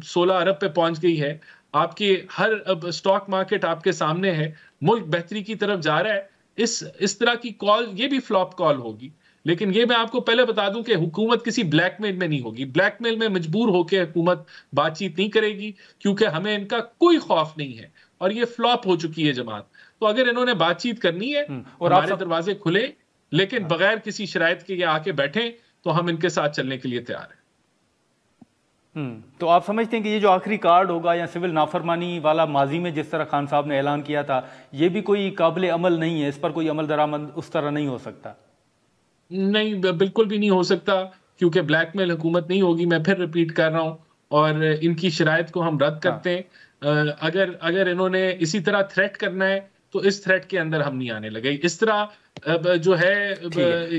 16 अरब पे पहुंच गई है, आपकी हर स्टॉक मार्केट आपके सामने है, मुल्क बेहतरी की तरफ जा रहा है। इस तरह की कॉल, ये भी फ्लॉप कॉल होगी। लेकिन ये मैं आपको पहले बता दूं कि हुकूमत किसी ब्लैकमेल में नहीं होगी। ब्लैकमेल में मजबूर होकर हुकूमत बातचीत नहीं करेगी, क्योंकि हमें इनका कोई खौफ नहीं है और ये फ्लॉप हो चुकी है जमात। तो अगर इन्होंने बातचीत करनी है और हमारे दरवाजे खुले, लेकिन बगैर किसी शराइत के ये आके बैठे, तो हम इनके साथ चलने के लिए तैयार हैं। तो आप समझते हैं कि ये जो आखिरी कार्ड होगा या सिविल नाफरमानी वाला माजी में जिस तरह खान साहब ने ऐलान किया था, ये भी कोई काबिल अमल नहीं है, इस पर कोई अमल दरामद उस तरह नहीं हो सकता? नहीं, बिल्कुल भी नहीं हो सकता, क्योंकि ब्लैकमेल हुकूमत नहीं होगी। मैं फिर रिपीट कर रहा हूं, और इनकी शराइत को हम रद्द करते हैं। अगर इन्होंने इसी तरह थ्रेट करना है तो इस थ्रेट के अंदर हम नहीं आने लगे। इस तरह जो है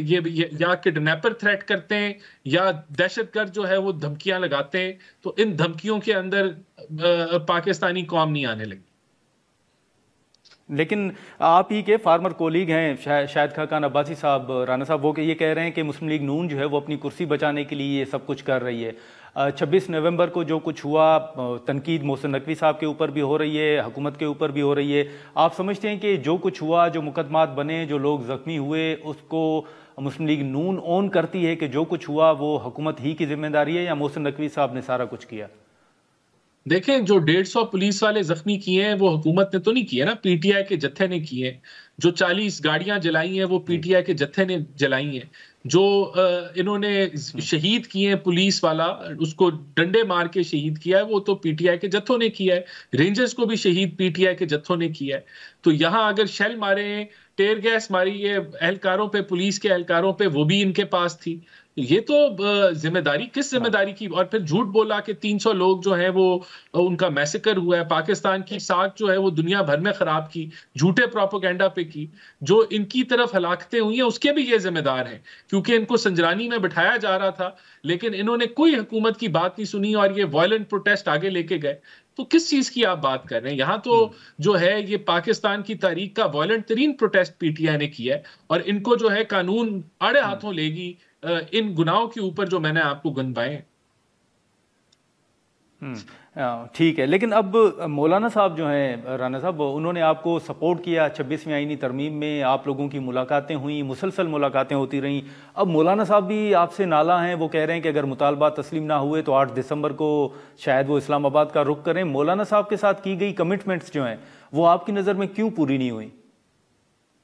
ये या किडनैपर थ्रेट करते हैं या दहशतगर्द जो है वो धमकियां लगाते हैं, तो इन धमकियों के अंदर पाकिस्तानी कौम नहीं आने लगी। लेकिन आप ही के फार्मर कोलीग हैं शाहिद खाकान अब्बासी साहब, राना साहब, वो ये कह रहे हैं कि मुस्लिम लीग नून जो है वो अपनी कुर्सी बचाने के लिए ये सब कुछ कर रही है। 26 नवंबर को जो कुछ हुआ, तनकीद मोहसिन नकवी साहब के ऊपर भी हो रही है, हुकूमत के ऊपर भी हो रही है। आप समझते हैं कि जो कुछ हुआ, जो मुकदमात बने, जो लोग जख्मी हुए, उसको मुस्लिम लीग नून ओन करती है कि जो कुछ हुआ वो हुकूमत ही की जिम्मेदारी है, या मोहसिन नकवी साहब ने सारा कुछ किया? देखें, जो 150 पुलिस वाले जख्मी किए हैं वो हुकूमत ने तो नहीं किए ना, पीटीआई के जत्थे ने किए हैं। जो 40 गाड़ियां जलाई हैं वो पीटीआई के जत्थे ने जलाई हैं। जो इन्होंने शहीद किए हैं, पुलिस वाला उसको डंडे मार के शहीद किया है, वो तो पीटीआई के जत्थों ने किया है। रेंजर्स को भी शहीद पीटीआई के जत्थों ने किया है। तो यहां अगर शेल मारे, टेयर गैस मारी है एहलकारों पे, पुलिस के एहलकारों पे, वो भी इनके पास थी। ये तो जिम्मेदारी किस जिम्मेदारी की, और फिर झूठ बोला कि 300 लोग जो हैं वो उनका मैसेकर हुआ है। पाकिस्तान की साख जो है वो दुनिया भर में खराब की, झूठे प्रोपेगेंडा पे की। जो इनकी तरफ हलाकतें हुई हैं उसके भी ये जिम्मेदार हैं, क्योंकि इनको संजरानी में बिठाया जा रहा था, लेकिन इन्होंने कोई हुकूमत की बात नहीं सुनी और ये वायलेंट प्रोटेस्ट आगे लेके गए। तो किस चीज की आप बात कर रहे हैं? यहां तो जो है ये पाकिस्तान की तारीख का वायलेंट तरीन प्रोटेस्ट पीटीआई ने किया है, और इनको जो है कानून आड़े हाथों लेगी इन गुनाहों के ऊपर जो मैंने आपको गिनवाए। ठीक है, लेकिन अब मौलाना साहब जो हैं, राना साहब, उन्होंने आपको सपोर्ट किया 26वीं आईनी तरमीम में, आप लोगों की मुलाकातें हुई, मुसलसल मुलाकातें होती रहीं। अब मौलाना साहब भी आपसे नाला हैं, वो कह रहे हैं कि अगर मुतालबा तस्लीम ना हुए तो 8 दिसंबर को शायद वो इस्लामाबाद का रुख करें। मौलाना साहब के साथ की गई कमिटमेंट्स जो हैं वो आपकी नज़र में क्यों पूरी नहीं हुई?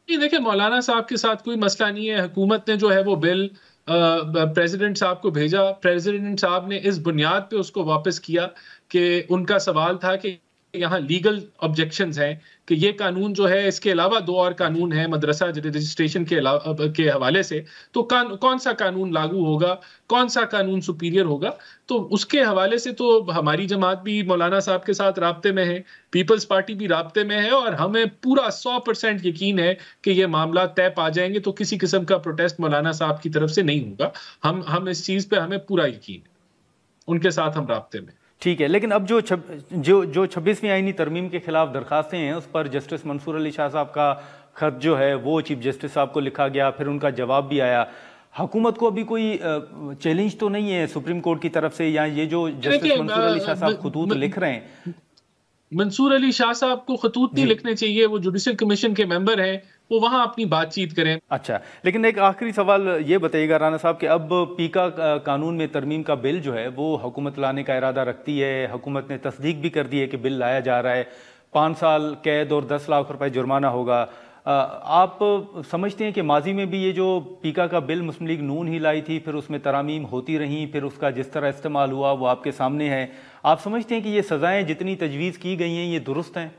देखिए, मौलाना साहब के साथ कोई मसला नहीं है। हुकूमत ने जो है वो बिल प्रेसिडेंट साहब को भेजा, प्रेसिडेंट साहब ने इस बुनियाद पे उसको वापस किया कि उनका सवाल था कि यहाँ लीगल ऑब्जेक्शंस हैं कि ये कानून जो है, इसके अलावा 2 और कानून है मदरसा रजिस्ट्रेशन के हवाले से, तो कौन सा कानून लागू होगा, कौन सा कानून सुपीरियर होगा। तो उसके हवाले से तो हमारी जमात भी मौलाना साहब के साथ राब्ते में है, पीपल्स पार्टी भी राब्ते में है, और हमें पूरा 100% यकीन है कि ये मामला तय पा जाएंगे। तो किसी किस्म का प्रोटेस्ट मौलाना साहब की तरफ से नहीं होगा। हम इस चीज पे हमें पूरा यकीन है, उनके साथ हम राब्ते में। ठीक है, लेकिन अब जो 26वीं आईनी तरमीम के खिलाफ दरखास्तें हैं, उस पर जस्टिस मंसूर अली शाह साहब का खत जो है वो चीफ जस्टिस साहब को लिखा गया, फिर उनका जवाब भी आया। हुकूमत को अभी कोई चैलेंज तो नहीं है सुप्रीम कोर्ट की तरफ से, या ये जो जस्टिस मंसूर अली शाह साहब खतूत लिख रहे हैं? मंसूर अली शाह साहब को खतूत नहीं लिखने चाहिए, वो जुडिशल कमीशन के मेंबर हैं, वो वहां अपनी बातचीत करें। अच्छा, लेकिन एक आखिरी सवाल ये बताइएगा राना साहब कि अब पीका कानून में तरमीम का बिल जो है वो हुकूमत लाने का इरादा रखती है। हुकूमत ने तस्दीक भी कर दी है कि बिल लाया जा रहा है, 5 साल कैद और 10 लाख रुपए जुर्माना होगा। आप समझते हैं कि माजी में भी ये जो पीका का बिल मुस्लिम लीग नून ही लाई थी, फिर उसमें तरामीम होती रहीं, फिर उसका जिस तरह इस्तेमाल हुआ वो आपके सामने है। आप समझते हैं कि ये सजाएं जितनी तजवीज़ की गई हैं ये दुरुस्त हैं?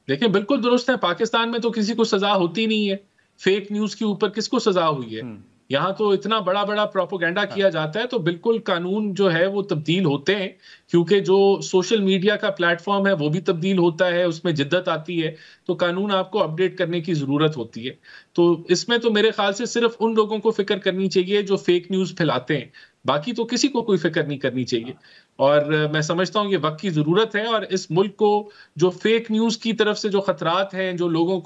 देखिए, बिल्कुल दुरुस्त है। पाकिस्तान में तो किसी को सजा होती नहीं है। फेक न्यूज के ऊपर किसको सजा हुई है? यहाँ तो इतना बड़ा बड़ा प्रोपोगेंडा किया जाता है, तो बिल्कुल कानून जो है वो तब्दील होते हैं, क्योंकि जो सोशल मीडिया का प्लेटफॉर्म है वो भी तब्दील होता है, उसमें जिद्दत आती है, तो कानून आपको अपडेट करने की जरूरत होती है। तो इसमें तो मेरे ख्याल से सिर्फ उन लोगों को फिक्र करनी चाहिए जो फेक न्यूज फैलाते हैं, बाकी तो किसी को कोई फिक्र नहीं करनी चाहिए। और मैं समझता हूँ ये वक्त की जरूरत है, और इस मुल्क को जो फेक न्यूज की तरफ से जो खतरात हैं, जो लोगों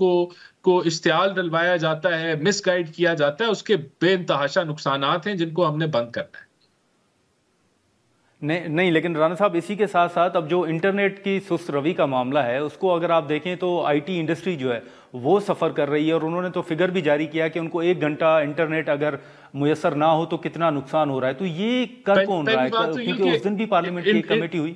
को इश्तियाल डलवाया जाता है, मिसगाइड किया जाता है, उसके बेइंतहाशा नुकसानात हैं जिनको हमने बंद करना है। नहीं, लेकिन राना साहब, इसी के साथ साथ अब जो इंटरनेट की सुस्त रवि का मामला है उसको अगर आप देखें तो आईटी इंडस्ट्री जो है वो सफ़र कर रही है, और उन्होंने तो फिगर भी जारी किया कि उनको 1 घंटा इंटरनेट अगर मुयसर ना हो तो कितना नुकसान हो रहा है। तो ये कर कौन रहा है? क्योंकि उस दिन भी पार्लियामेंट की कमेटी हुई।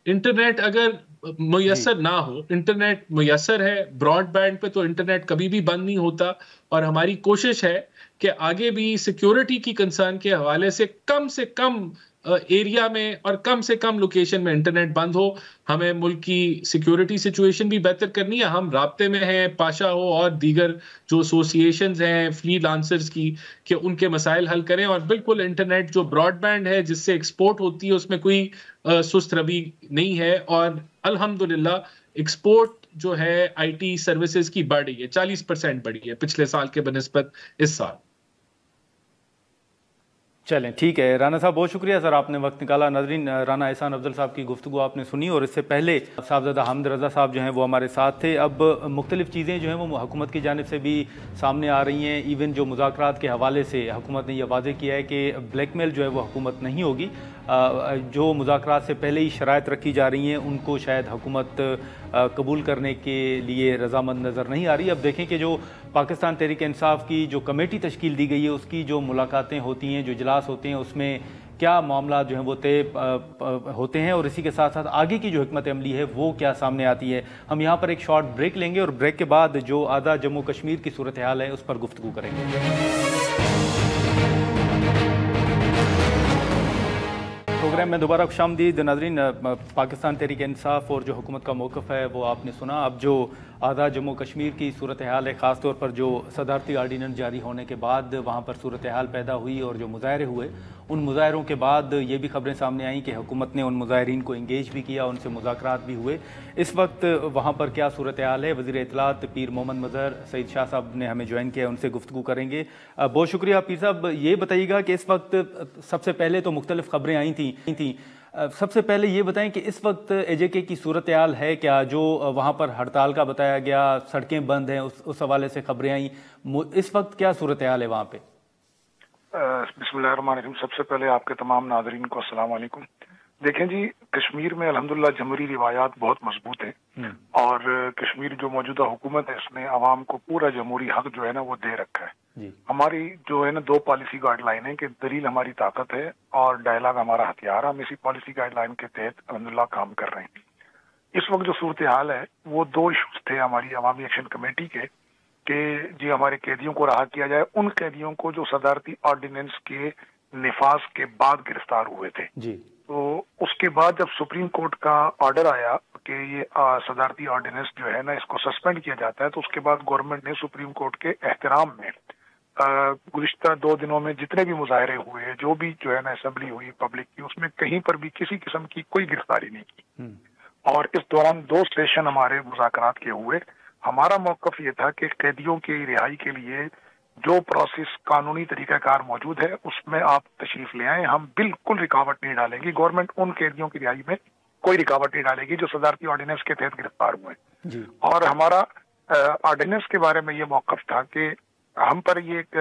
इंटरनेट अगर मुयसर ना हो, इंटरनेट मुयसर है, ब्रॉडबैंड पे तो इंटरनेट कभी भी बंद नहीं होता, और हमारी कोशिश है कि आगे भी सिक्योरिटी की कंसर्न के हवाले से कम एरिया में और कम से कम लोकेशन में इंटरनेट बंद हो। हमें मुल्क की सिक्योरिटी सिचुएशन भी बेहतर करनी है। हम राब्ते में हैं पाशा हो और दीगर जो एसोसिएशंस हैं फ्रीलांसर्स की, कि उनके मसाइल हल करें, और बिल्कुल इंटरनेट जो ब्रॉडबैंड है जिससे एक्सपोर्ट होती है उसमें कोई सुस्त रवि नहीं है, और अल्हम्दुलिल्लाह एक्सपोर्ट जो है आईटी सर्विसेज की बढ़ रही है, 40% बढ़ी है पिछले साल के बनिस्बत इस साल। चलें, ठीक है राना साहब, बहुत शुक्रिया सर, आपने वक्त निकाला। नाज़रीन, राना एहसान अफजल साहब की गुफ्तगू आपने सुनी, और इससे पहले साहबजादा हमद रज़ा साहब जो हैं वो हमारे साथ थे। अब मुख्तलिफ चीज़ें जो हैं वो हुकूमत की जानिब से भी सामने आ रही हैं। इवन जो मुज़ाकरात के हवाले से हुकूमत ने यह वाज़ेह किया है कि ब्लैकमेल जो है वो हुकूमत नहीं होगी। जो मुज़ाकरात से पहले ही शराइत रखी जा रही हैं उनको शायद हुकूमत कबूल करने के लिए रजामंद नज़र नहीं आ रही। अब देखें कि जो पाकिस्तान तहरीक इंसाफ की जो कमेटी तश्कील दी गई है उसकी जो मुलाकातें होती हैं, जो इजलास इजलास होते हैं उसमें क्या मामला जो है वो तय होते हैं और इसी के साथ साथ आगे की जो हिकमत अमली है वो क्या सामने आती है। हम यहाँ पर एक शॉर्ट ब्रेक लेंगे और ब्रेक के बाद जो आधा जम्मू कश्मीर की सूरत हाल है उस पर गुफ्तगू करेंगे। प्रोग्राम में दोबारा खुशामदीद नाज़रीन। पाकिस्तान तहरीक इंसाफ और जो हुकूमत का मौक़िफ़ है वो आपने सुना। अब जो आधा जम्मू कश्मीर की सूरत हाल है, ख़ास तौर पर जो सदारती आर्डीनेंस जारी होने के बाद वहाँ पर सूरत हाल पैदा हुई और जो मुज़ाहरे हुए, उन मुज़ाहरों के बाद ये भी खबरें सामने आई कि हुकूमत ने उन मुज़ाहरीन को इंगेज भी किया, उनसे मुज़ाकरात भी हुए। इस वक्त वहाँ पर क्या सूरत हाल है, वज़ीर इत्तलात पीर मोहम्मद मज़हर सईद शाह साहब ने हमें ज्वाइन किया, उनसे गुफ्तगू करेंगे। बहुत शुक्रिया पीर साहब। ये बताइएगा कि इस वक्त सबसे पहले तो मुख्तलिफ खबरें आई थी, सबसे पहले ये बताएं कि इस वक्त एजेके की सूरत हाल है क्या, जो वहाँ पर हड़ताल का बताया गया, सड़कें बंद हैं, उस हवाले से खबरें आई, इस वक्त क्या सूरत हाल है वहाँ पे? बिस्मिल्लाहिर्रहमानिर्रहीम। सबसे पहले आपके तमाम नाज़रीन को अस्सलाम वालेकुम। देखें जी, कश्मीर में अल्हम्दुलिल्लाह जमहूरी रिवायात बहुत मजबूत है और कश्मीर जो मौजूदा हुकूमत है इसने आवाम को पूरा जमहूरी हक जो है ना वो दे रखा है। हमारी जो है ना 2 पॉलिसी गाइडलाइन है कि दलील हमारी ताकत है और डायलॉग हमारा हथियार। हम इसी पॉलिसी गाइडलाइन के तहत अल्हम्दुलिल्लाह काम कर रहे हैं। इस वक्त जो सूरत हाल है वो 2 इशूज थे हमारी अवामी एक्शन कमेटी के कि जी हमारे कैदियों को रहा किया जाए, उन कैदियों को जो सदारती ऑर्डिनेंस के निफाज के बाद गिरफ्तार हुए थे जी। तो उसके बाद जब सुप्रीम कोर्ट का ऑर्डर आया कि ये सदारती ऑर्डिनेंस जो है ना इसको सस्पेंड किया जाता है, तो उसके बाद गवर्नमेंट ने सुप्रीम कोर्ट के एहतराम में गुज़िश्ता 2 दिनों में जितने भी मुजाहरे हुए, जो भी जो है ना असेंबली हुई पब्लिक की, उसमें कहीं पर भी किसी किस्म की कोई गिरफ्तारी नहीं की। और इस दौरान 2 सेशन हमारे मुज़ाकरात के हुए। हमारा मौक़िफ़ ये था कि कैदियों की रिहाई के लिए जो प्रोसेस कानूनी तरीक़ाकार मौजूद है उसमें आप तशरीफ ले आए, हम बिल्कुल रुकावट नहीं डालेंगे। गवर्नमेंट उन कैदियों की रिहाई में कोई रुकावट नहीं डालेगी जो सदारती ऑर्डिनेंस के तहत गिरफ्तार हुए। और हमारा ऑर्डिनेंस के बारे में ये मौक़िफ़ था कि हम पर ये एक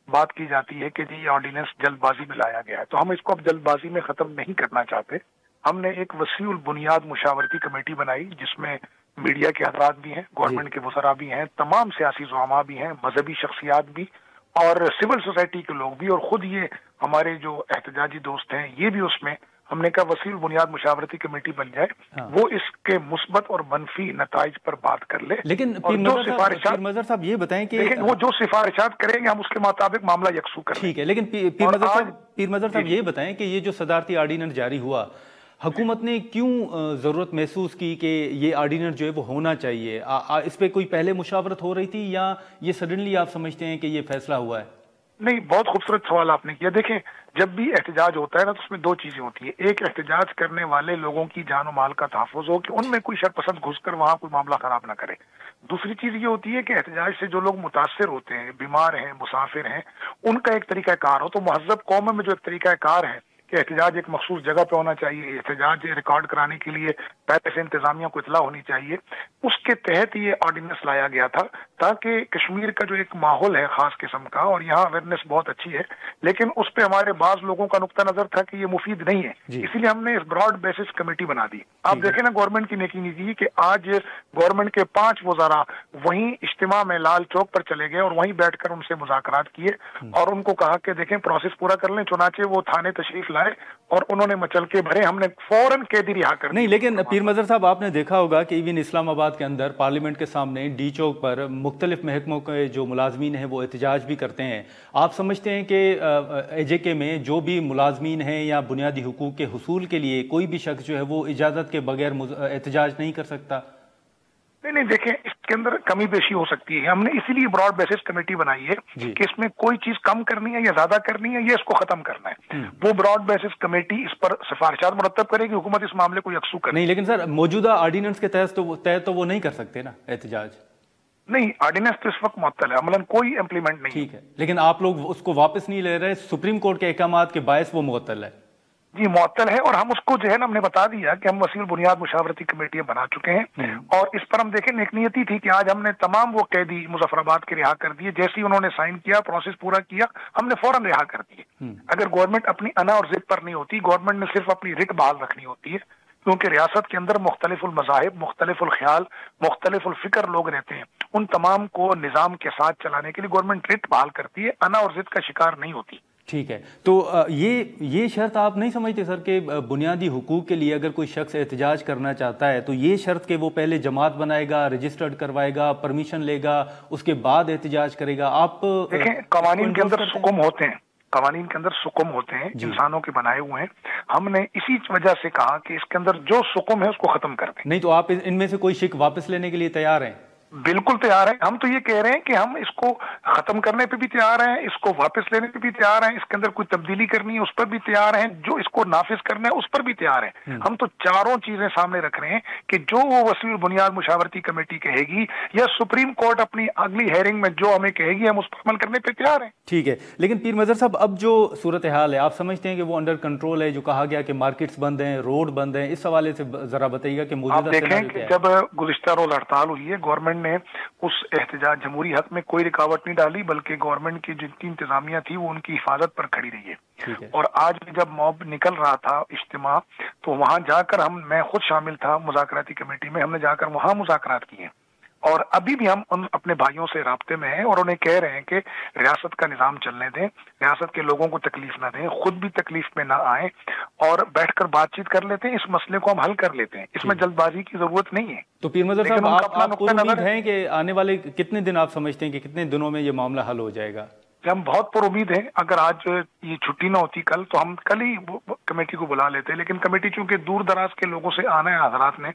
बात की जाती है कि जी ये ऑर्डिनेंस जल्दबाजी में लाया गया है, तो हम इसको अब जल्दबाजी में ख़त्म नहीं करना चाहते। हमने एक वसीउल बुनियाद मुशावरती कमेटी बनाई जिसमें मीडिया के हज़रात भी हैं, गवर्नमेंट के वज़रा भी हैं, तमाम सियासी ज़ुआमा भी हैं, मजहबी शख्सियात भी और सिविल सोसाइटी के लोग भी, और ख़ुद ये हमारे जो एहतजाजी दोस्त हैं ये भी उसमें। हमने कहा वसील बुनियाद मुशावरती कमेटी बन जाए, वो इसके मुस्बत और मनफी नताइज पर बात कर ले। लेकिन मज़हर साहब ये बताएं कि वो जो सिफारिशात करेंगे हम उसके मुताबिक मामला यकसू करें। ठीक है, लेकिन पीर मज़हर साहब ये बताएं कि ये जो सदारती ऑर्डिनेंस जारी हुआ, हुकूमत ने क्यों ज़रूरत महसूस की कि ये ऑर्डिनेंस जो है वो होना चाहिए? इस पर कोई पहले मुशावरत हो रही थी या ये सडनली आप समझते हैं कि ये फैसला हुआ है? नहीं, बहुत खूबसूरत सवाल आपने किया। देखें, जब भी एहतजाज होता है ना तो उसमें 2 चीजें होती है। एक, एहतजाज करने वाले लोगों की जान और माल का तहफ़्फ़ुज़ हो कि उनमें कोई शरपसंद घुसकर वहां कोई मामला खराब ना करे। दूसरी चीज ये होती है कि एहतजाज से जो लोग मुतासिर होते हैं, बीमार हैं, मुसाफिर हैं, उनका एक तरीक़ाकार हो। तो महज़ब कौम में जो एक तरीक़ाकार है कि एहतजाज एक मखसूस जगह पे होना चाहिए, एहतजाज रिकॉर्ड कराने के लिए पहले से इंतजामिया को इतला होनी चाहिए, उसके तहत ये ऑर्डिनेंस लाया गया था ताकि कश्मीर का जो एक माहौल है खास किस्म का, और यहाँ अवेयरनेस बहुत अच्छी है, लेकिन उस पर हमारे बाज लोगों का नुक्ता नजर था कि ये मुफीद नहीं है, इसीलिए हमने इस ब्रॉड बेसिस कमेटी बना दी। आप देखें ना गवर्नमेंट की नेकी नीति कि आज गवर्नमेंट के 5 वज़रा वहीं इज्तिमा में लाल चौक पर चले गए और वहीं बैठकर उनसे मुज़ाकरात किए और उनको कहा कि देखें प्रोसेस पूरा कर लें। चुनाचे वो थाने तशरीफ और उन्होंने मचल के भरे, हमने फौरन कैदी रिहा कर नहीं। लेकिन पीर मज़हर साहब, आपने देखा होगा कि इवन इस्लामाबाद के अंदर पार्लियामेंट के सामने डी चौक पर मुख्तलिफ महकमों के जो मुलाजमीन हैं वो एहतजाज भी करते हैं। आप समझते हैं कि एजेके में जो भी मुलाजमीन हैं या बुनियादी हुकूक के हुसूल के लिए कोई भी शख्स जो है वो इजाज़त के बगैर एहतजाज नहीं कर सकता? नहीं, देखें, इसके अंदर कमी पेशी हो सकती है। हमने इसीलिए ब्रॉड बेसिस कमेटी बनाई है कि इसमें कोई चीज कम करनी है या ज्यादा करनी है, ये इसको खत्म करना है। वो ब्रॉड बेसिस कमेटी इस पर सिफारिशात मुरत्तब करेगी, हुकूमत इस मामले को यकसू करे। नहीं, लेकिन सर मौजूदा ऑर्डिनेंस के तहत तो वो नहीं कर सकते ना एहतजाज? नहीं, ऑर्डिनेंस तो इस वक्त मुअत्तल है, अमलन कोई इम्प्लीमेंट नहीं। ठीक है, लेकिन आप लोग उसको वापस नहीं ले रहे, सुप्रीम कोर्ट के अहकामात के बायस वो मुअत्तल है। जी, मुअत्तल है, और हम उसको जो है ना हमने बता दिया कि हम वसील बुनियाद मुशावरती कमेटियां बना चुके हैं और इस पर हम देखें नेकनियती थी कि आज हमने तमाम वो कैदी मुजफ्फराबाद के रिहा कर दिए। जैसे ही उन्होंने साइन किया, प्रोसेस पूरा किया, हमने फौरन रिहा कर दिए। अगर गवर्नमेंट अपनी अना और जिद पर नहीं होती, गवर्नमेंट ने सिर्फ अपनी रिट बहाल रखनी होती है, क्योंकि रियासत के अंदर मुख्तलिफुल मज़ाहिब, मुख्तलिफुल ख्याल, मुख्तलिफुल फिक्र लोग रहते हैं, उन तमाम को निज़ाम के साथ चलाने के लिए गवर्नमेंट रिट बहाल करती है, अना और जिद का शिकार नहीं होती। ठीक है, तो ये शर्त आप नहीं समझते सर कि बुनियादी हुकूक के लिए अगर कोई शख्स एहतजाज करना चाहता है तो ये शर्त कि वो पहले जमात बनाएगा, रजिस्टर्ड करवाएगा, परमिशन लेगा, उसके बाद एहतजाज करेगा? आप देखें, कवानीन के अंदर सुकुम होते हैं, कवानीन के अंदर सुकुम होते हैं, इंसानों के बनाए हुए हैं। हमने इसी वजह से कहा कि इसके अंदर जो सुकुम है उसको खत्म कर दें। नहीं तो आप इनमें से कोई शिक वापस लेने के लिए तैयार हैं? बिल्कुल तैयार है। हम तो ये कह रहे हैं कि हम इसको खत्म करने पे भी तैयार हैं, इसको वापस लेने पे भी तैयार हैं, इसके अंदर कोई तब्दीली करनी है उस पर भी तैयार हैं, जो इसको नाफिज करना है उस पर भी तैयार हैं। हम तो चारों चीजें सामने रख रहे हैं कि जो वो वसील बुनियाद मुशावरती कमेटी कहेगी या सुप्रीम कोर्ट अपनी अगली हेयरिंग में जो हमें कहेगी हम उस पर अमल करने पे तैयार हैं। ठीक है, लेकिन पीर मजहर साहब, अब जो सूरत हाल है आप समझते हैं कि वो अंडर कंट्रोल है? जो कहा गया कि मार्केट्स बंद हैं, रोड बंद हैं, इस हवाले से जरा बताइएगा कि आप देखें कि जब गुज़िश्ता रोज हड़ताल हुई है, गवर्नमेंट ने उस एहतजाज जमहूरी हक में कोई रुकावट नहीं डाली, बल्कि गवर्नमेंट की जितनी इंतजामिया थी वो उनकी हिफाजत पर खड़ी रही है। और आज भी जब मॉब निकल रहा था इज्तिमा, तो वहां जाकर मैं खुद शामिल था मुज़ाकराती कमेटी में, हमने जाकर वहां मुज़ाकरात किए और अभी भी हम उन अपने भाइयों से राब्ते में हैं और उन्हें कह रहे हैं कि रियासत का निज़ाम चलने दें, रियासत के लोगों को तकलीफ ना दें, खुद भी तकलीफ में ना आए और बैठकर बातचीत कर लेते हैं, इस मसले को हम हल कर लेते हैं, इसमें जल्दबाजी की जरूरत नहीं है। तो पीर मजहर साहब, आप उम्मीद है कि आने वाले कितने दिन आप समझते हैं कि कितने दिनों में ये मामला हल हो जाएगा? हम बहुत पर उम्मीद हैं। अगर आज ये छुट्टी ना होती कल, तो हम कल ही कमेटी को बुला लेते, लेकिन कमेटी चूंकि दूर दराज के लोगों से आना है हजरात ने,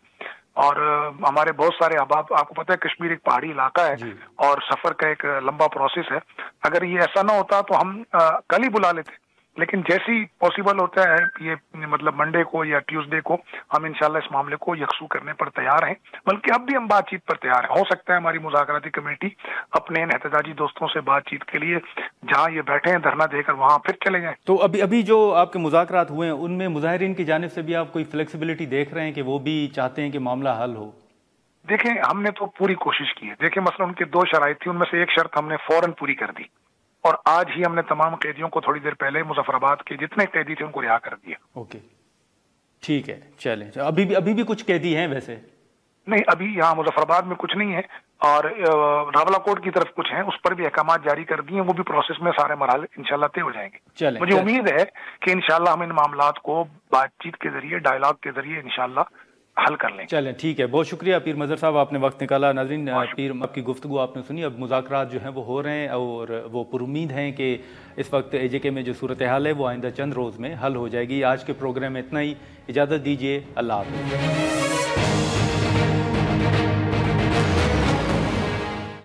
और हमारे बहुत सारे अहबाब, आपको पता है कश्मीर एक पहाड़ी इलाका है और सफर का एक लंबा प्रोसेस है। अगर ये ऐसा ना होता तो हम कल ही बुला लेते, लेकिन जैसी पॉसिबल होता है ये मतलब मंडे को या ट्यूसडे को हम इंशाल्लाह इस मामले को यकसू करने पर तैयार हैं, बल्कि अब भी हम बातचीत पर तैयार हैं। हो सकता है हमारी मुज़ाकराती कमेटी अपने इन एहतजाजी दोस्तों से बातचीत के लिए जहां ये बैठे हैं धरना देकर वहां फिर चले जाएं। तो अभी जो आपके मुज़ाकरात हुए हैं उनमें मुजाहिरीन की जानिब से भी आप कोई फ्लेक्सिबिलिटी देख रहे हैं कि वो भी चाहते हैं कि मामला हल हो? देखें, हमने तो पूरी कोशिश की है। देखें, मसलन उनकी 2 शराइत थी, उनमें से एक शर्त हमने फौरन पूरी कर दी और आज ही हमने तमाम कैदियों को थोड़ी देर पहले मुजफ्फराबाद के जितने कैदी थे उनको रिहा कर दिया। ओके, ठीक है, चलें। अभी भी कुछ कैदी हैं वैसे? नहीं, अभी यहाँ मुजफ्फराबाद में कुछ नहीं है और रावलाकोट की तरफ कुछ है, उस पर भी अहकाम जारी कर दिए, वो भी प्रोसेस में सारे मरहले इंशाल्लाह तय हो जाएंगे। मुझे उम्मीद है कि इंशाल्लाह हम इन मामलात को बातचीत के जरिए, डायलॉग के जरिए इंशाल्लाह हल कर लें। चलें, ठीक है, बहुत शुक्रिया पीर मजहर साहब, आपने वक्त निकाला। नाज़रीन, पीर आपकी गुफ्तगू आपने सुनी। अब मुज़ाकरात जो हैं वो हो रहे हैं और वो पुरुम्मीद हैं कि इस वक्त AJK में जो सूरत हाल है वो आइंदा चंद रोज़ में हल हो जाएगी। आज के प्रोग्राम में इतना ही, इजाज़त दीजिए, अल्लाह हाफ़िज़।